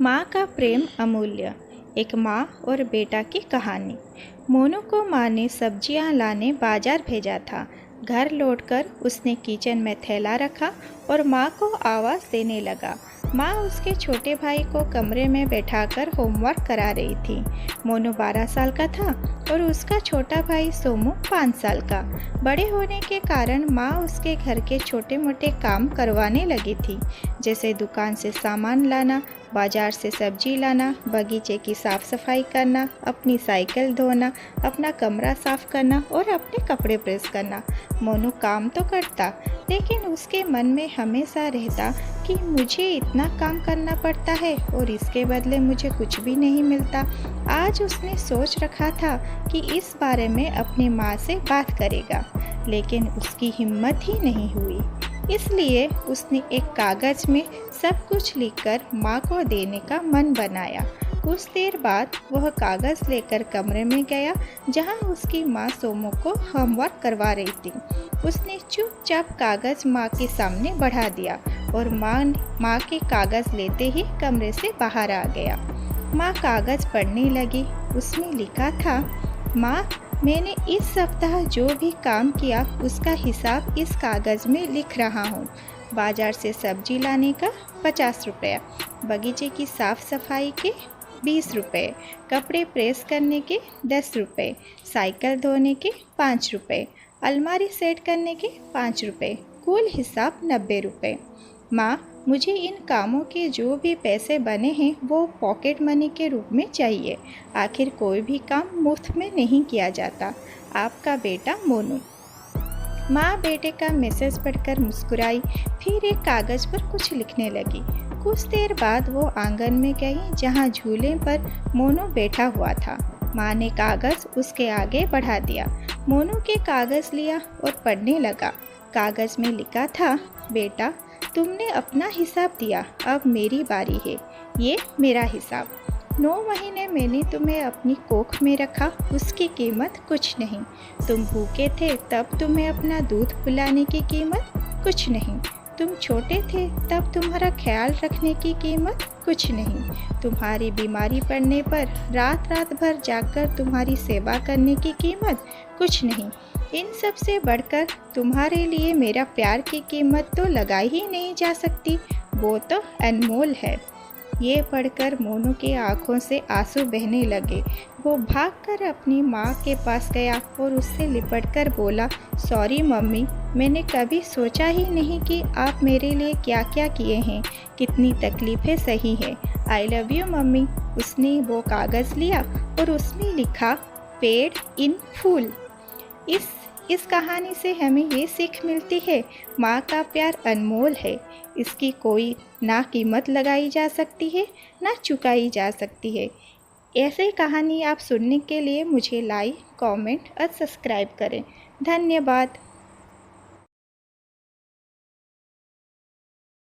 माँ का प्रेम अमूल्य। एक माँ और बेटा की कहानी। मोनू को माँ ने सब्जियाँ लाने बाजार भेजा था। घर लौटकर उसने किचन में थैला रखा और माँ को आवाज़ देने लगा। माँ उसके छोटे भाई को कमरे में बैठाकर होमवर्क करा रही थी। मोनू 12 साल का था और उसका छोटा भाई सोमू 5 साल का। बड़े होने के कारण माँ उसके घर के छोटे मोटे काम करवाने लगी थी, जैसे दुकान से सामान लाना, बाजार से सब्जी लाना, बगीचे की साफ़ सफाई करना, अपनी साइकिल धोना, अपना कमरा साफ़ करना और अपने कपड़े प्रेस करना। मोनू काम तो करता, लेकिन उसके मन में हमेशा रहता कि मुझे इतना काम करना पड़ता है और इसके बदले मुझे कुछ भी नहीं मिलता। आज उसने सोच रखा था कि इस बारे में अपनी माँ से बात करेगा, लेकिन उसकी हिम्मत ही नहीं हुई। इसलिए उसने एक कागज़ में सब कुछ लिखकर माँ को देने का मन बनाया। कुछ देर बाद वह कागज़ लेकर कमरे में गया जहाँ उसकी माँ सोमू को होमवर्क करवा रही थी। उसने चुपचाप कागज़ माँ के सामने बढ़ा दिया और माँ के कागज़ लेते ही कमरे से बाहर आ गया। माँ कागज़ पढ़ने लगी। उसमें लिखा था, माँ, मैंने इस सप्ताह जो भी काम किया उसका हिसाब इस कागज़ में लिख रहा हूँ। बाजार से सब्जी लाने का 50 रुपये, बगीचे की साफ़ सफाई के 20 रुपये, कपड़े प्रेस करने के 10 रुपये, साइकिल धोने के 5 रुपये, अलमारी सेट करने के 5 रुपये, कुल हिसाब 90 रुपये। माँ, मुझे इन कामों के जो भी पैसे बने हैं वो पॉकेट मनी के रूप में चाहिए। आखिर कोई भी काम मुफ्त में नहीं किया जाता। आपका बेटा मोनू। माँ बेटे का मैसेज पढ़कर मुस्कुराई, फिर एक कागज़ पर कुछ लिखने लगी। कुछ देर बाद वो आंगन में गई जहाँ झूले पर मोनू बैठा हुआ था। माँ ने कागज़ उसके आगे बढ़ा दिया। मोनू के कागज़ लिया और पढ़ने लगा। कागज़ में लिखा था, बेटा, तुमने अपना हिसाब दिया, अब मेरी बारी है। ये मेरा हिसाब। 9 महीने मैंने तुम्हें अपनी कोख में रखा, उसकी कीमत कुछ नहीं। तुम भूखे थे तब तुम्हें अपना दूध पिलाने की कीमत कुछ नहीं। तुम छोटे थे तब तुम्हारा ख्याल रखने की कीमत कुछ नहीं। तुम्हारी बीमारी पड़ने पर रात रात भर जागकर तुम्हारी सेवा करने की कीमत कुछ नहीं। इन सब से बढ़कर तुम्हारे लिए मेरा प्यार की कीमत तो लगाई ही नहीं जा सकती, वो तो अनमोल है। ये पढ़कर मोनू की आंखों से आंसू बहने लगे। वो भागकर अपनी माँ के पास गया और उससे लिपटकर बोला, सॉरी मम्मी, मैंने कभी सोचा ही नहीं कि आप मेरे लिए क्या क्या किए हैं, कितनी तकलीफ़ें सही है। I love you mummy. उसने वो कागज़ लिया और उसमें लिखा, पेड इन फूल। इस कहानी से हमें ये सीख मिलती है, माँ का प्यार अनमोल है। इसकी कोई ना कीमत लगाई जा सकती है, ना चुकाई जा सकती है। ऐसे कहानी आप सुनने के लिए मुझे लाइक, कमेंट और सब्सक्राइब करें। धन्यवाद।